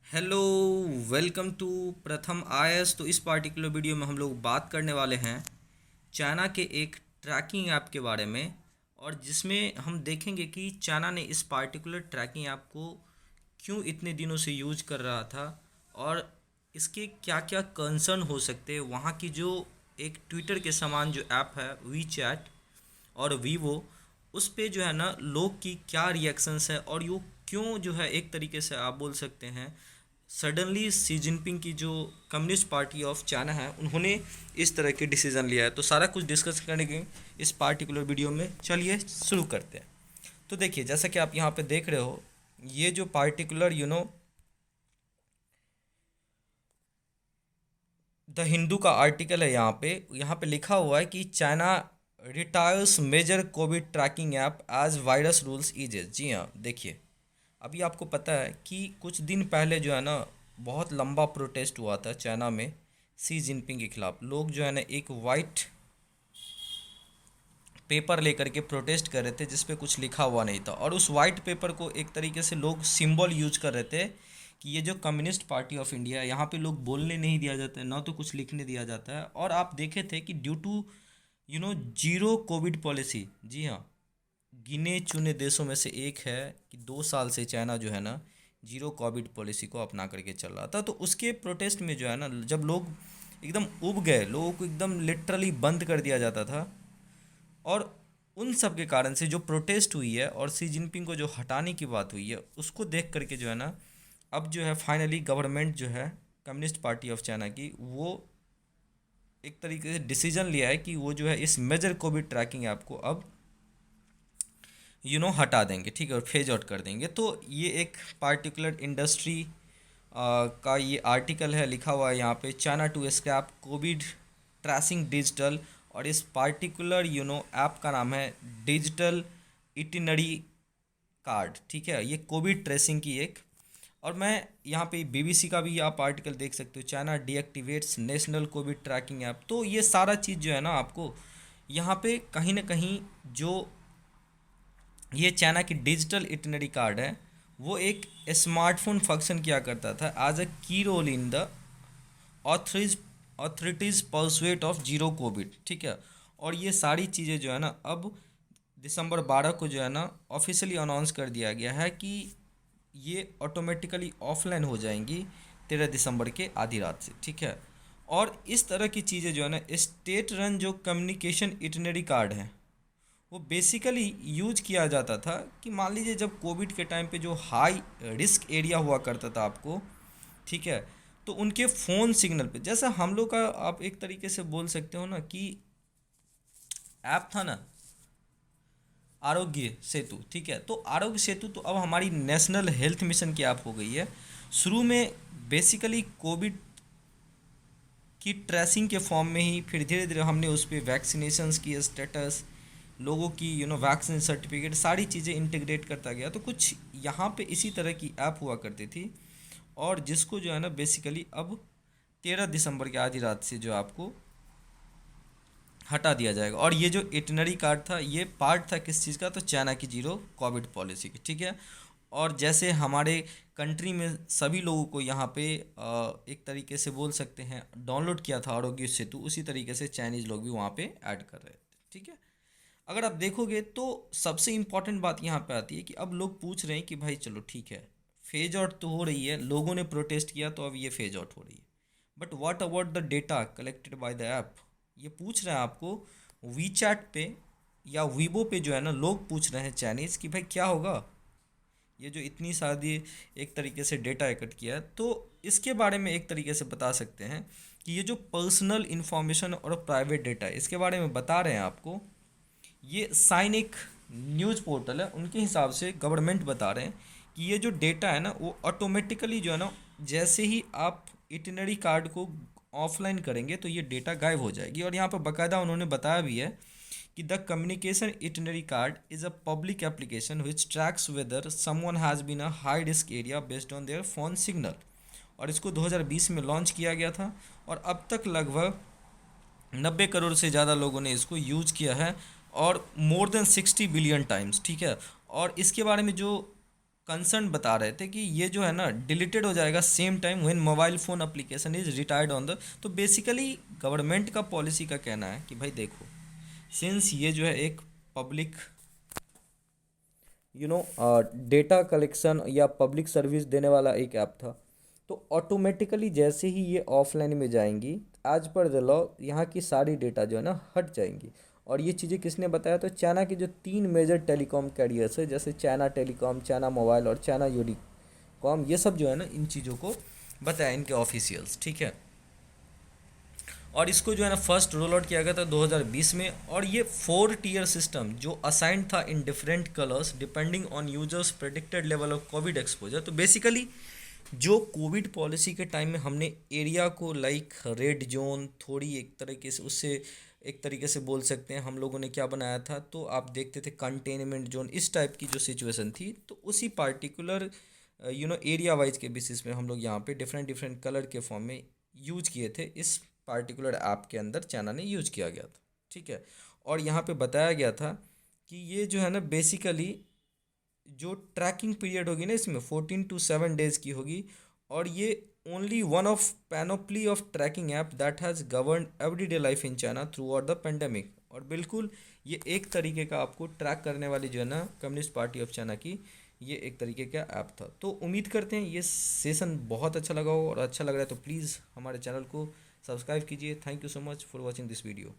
Hello. Welcome to प्रथम आयस। तो इस पार्टिकुलर वीडियो में हम लोग बात करने वाले हैं चाइना के एक ट्रैकिंग ऐप के बारे में, और जिसमें हम देखेंगे कि चाइना ने इस पार्टिकुलर ट्रैकिंग ऐप को क्यों इतने दिनों से यूज कर रहा था और इसके क्या क्या कंसर्न हो सकते हैं। वहाँ की जो एक ट्विटर के समान जो ऐप है वी चैट और वीवो, उस पे जो है ना लोग की क्या रिएक्शंस है और यो क्यों जो है एक तरीके से आप बोल सकते हैं सडनली शी जिनपिंग की जो कम्युनिस्ट पार्टी ऑफ चाइना है उन्होंने इस तरह के डिसीज़न लिया है। तो सारा कुछ डिस्कस करेंगे इस पार्टिकुलर वीडियो में। चलिए शुरू करते हैं। तो देखिए, जैसा कि आप यहाँ पे देख रहे हो, ये जो पार्टिकुलर द हिंदू का आर्टिकल है, यहाँ पे लिखा हुआ है कि China retires major covid tracking app as virus rules eases. जी हाँ, देखिए, अभी आपको पता है कि कुछ दिन पहले जो है ना बहुत लंबा प्रोटेस्ट हुआ था चाइना में सी जिनपिंग के खिलाफ। लोग जो है ना एक वाइट पेपर लेकर के प्रोटेस्ट कर रहे थे जिस पे कुछ लिखा हुआ नहीं था, और उस वाइट पेपर को एक तरीके से लोग सिंबल यूज कर रहे थे कि ये जो कम्युनिस्ट पार्टी ऑफ इंडिया है, यहाँ पे लोग बोलने नहीं दिया जाता है, ना तो कुछ लिखने दिया जाता है। और आप देखे थे कि due to zero covid policy, जी हाँ, गिने चुने देशों में से एक है कि 2 साल से चाइना जो है ना जीरो कोविड पॉलिसी को अपना करके चल रहा था। तो उसके प्रोटेस्ट में जो है ना जब लोग एकदम उब गए, लोगों को एकदम लिटरली बंद कर दिया जाता था, और उन सब के कारण से जो प्रोटेस्ट हुई है और सी जिनपिंग को जो हटाने की बात हुई है उसको देख करके जो है ना अब जो है फाइनली गवर्नमेंट जो है कम्युनिस्ट पार्टी ऑफ चाइना की, वो एक तरीके से डिसीजन लिया है कि वो जो है इस मेजर कोविड ट्रैकिंग ऐप को अब हटा देंगे, ठीक है, और फेज आउट कर देंगे। तो ये एक पार्टिकुलर इंडस्ट्री का ये आर्टिकल है, लिखा हुआ है यहाँ पे China to scrap Covid tracing digital, और इस पार्टिकुलर ऐप का नाम है डिजिटल इटिनरी कार्ड, ठीक है, ये कोविड ट्रेसिंग की एक। और मैं यहाँ पे बीबीसी का भी आप आर्टिकल देख सकते हो, China deactivates national covid tracking app. तो ये सारा चीज़ जो है ना आपको यहाँ पे कहीं ना कहीं जो ये चाइना की डिजिटल इटिनरी कार्ड है, वो एक स्मार्टफोन फंक्शन किया करता था as a key role in the authorities authorities pursuit of zero covid, ठीक है। और ये सारी चीज़ें जो है ना अब दिसंबर 12 को जो है ना ऑफिशियली अनाउंस कर दिया गया है कि ये ऑटोमेटिकली ऑफलाइन हो जाएंगी 13 दिसंबर के आधी रात से, ठीक है। और इस तरह की चीज़ें जो है ना स्टेट रन जो कम्युनिकेशन इटिनरी कार्ड है वो बेसिकली यूज किया जाता था कि मान लीजिए जब कोविड के टाइम पे जो हाई रिस्क एरिया हुआ करता था आपको, ठीक है, तो उनके फ़ोन सिग्नल पे, जैसा हम लोग का आप एक तरीके से बोल सकते हो ना कि ऐप था ना आरोग्य सेतु, ठीक है। तो आरोग्य सेतु तो अब हमारी नेशनल हेल्थ मिशन की ऐप हो गई है। शुरू में बेसिकली कोविड की ट्रेसिंग के फॉर्म में ही, फिर धीरे धीरे हमने उस पर वैक्सीनेशंस की स्टेटस, लोगों की वैक्सीन सर्टिफिकेट, सारी चीज़ें इंटीग्रेट करता गया। तो कुछ यहाँ पे इसी तरह की ऐप हुआ करती थी, और जिसको जो है ना बेसिकली अब 13 दिसंबर की आधी रात से जो आपको हटा दिया जाएगा। और ये जो इटिनरी कार्ड था ये पार्ट था किस चीज़ का, तो चाइना की जीरो कोविड पॉलिसी की, ठीक है। और जैसे हमारे कंट्री में सभी लोगों को यहाँ पे एक तरीके से बोल सकते हैं डाउनलोड किया था आरोग्य सेतु, उसी तरीके से चाइनीज़ लोग भी वहाँ पे ऐड कर रहे थे, ठीक है। अगर आप देखोगे तो सबसे इम्पॉर्टेंट बात यहाँ पे आती है कि अब लोग पूछ रहे हैं कि भाई चलो ठीक है, फेज आउट तो हो रही है, लोगों ने प्रोटेस्ट किया तो अब ये फेज आउट हो रही है, but what about the data collected by the app. ये पूछ रहे हैं आपको वीचैट पे या वीबो पे जो है ना लोग पूछ रहे हैं चाइनीज़ कि भाई क्या होगा, ये जो इतनी सारी एक तरीके से डेटा एकत्र किया है। तो इसके बारे में एक तरीके से बता सकते हैं कि ये जो पर्सनल इन्फॉर्मेशन और प्राइवेट डेटा है इसके बारे में बता रहे हैं आपको, ये साइन एक न्यूज़ पोर्टल है, उनके हिसाब से गवर्नमेंट बता रहे हैं कि ये जो डेटा है ना वो ऑटोमेटिकली जो है ना जैसे ही आप इटिनरी कार्ड को ऑफलाइन करेंगे तो ये डेटा गायब हो जाएगी। और यहाँ पर बाकायदा उन्होंने बताया भी है कि the communication itinerary card is a public application which tracks whether someone has been a high risk area based on their phone signal. और इसको 2020 में लॉन्च किया गया था, और अब तक लगभग 90 करोड़ से ज़्यादा लोगों ने इसको यूज किया है, और मोर देन 60 बिलियन टाइम्स, ठीक है। और इसके बारे में जो कंसर्न बता रहे थे कि ये जो है ना डिलीटेड हो जाएगा same time when mobile phone application is retired on the. तो बेसिकली गवर्नमेंट का पॉलिसी का कहना है कि भाई देखो, सिंस ये जो है एक पब्लिक डेटा कलेक्शन या पब्लिक सर्विस देने वाला एक ऐप था, तो ऑटोमेटिकली जैसे ही ये ऑफलाइन में जाएंगी, एज पर द लॉ यहाँ की सारी डेटा जो है ना हट जाएंगी। और ये चीज़ें किसने बताया? तो चाइना के जो 3 मेजर टेलीकॉम कैरियर्स है, जैसे चाइना टेलीकॉम, चाइना मोबाइल और चाइना यूडीकॉम, ये सब जो है ना इन चीज़ों को बताया इनके ऑफिशियल्स, ठीक है। और इसको जो है ना फर्स्ट रोल आउट किया गया था 2020 में। और ये 4 टीयर सिस्टम जो असाइंड था in different colours depending on users predicted level of Covid exposure. तो बेसिकली जो कोविड पॉलिसी के टाइम में हमने एरिया को लाइक रेड जोन, थोड़ी एक तरीके से उससे एक तरीके से बोल सकते हैं हम लोगों ने क्या बनाया था, तो आप देखते थे कंटेनमेंट जोन, इस टाइप की जो सिचुएशन थी, तो उसी पार्टिकुलर एरिया वाइज के बेसिस में हम लोग यहाँ पे डिफरेंट डिफरेंट कलर के फॉर्म में यूज किए थे। इस पार्टिकुलर ऐप के अंदर चाइना ने यूज किया गया था, ठीक है। और यहाँ पे बताया गया था कि ये जो है ना बेसिकली जो ट्रैकिंग पीरियड होगी ना इसमें 14 to 7 days की होगी। और ये only one of panoply of tracking app that has govern everyday life in China throughout the pandemic. और बिल्कुल ये एक तरीके का आपको ट्रैक करने वाली जो है ना कम्युनिस्ट पार्टी ऑफ चाइना की ये एक तरीके का ऐप था। तो उम्मीद करते हैं ये सेशन बहुत अच्छा लगा हो, और अच्छा लग रहा है तो प्लीज़ हमारे चैनल को सब्सक्राइब कीजिए। Thank you so much for watching this video.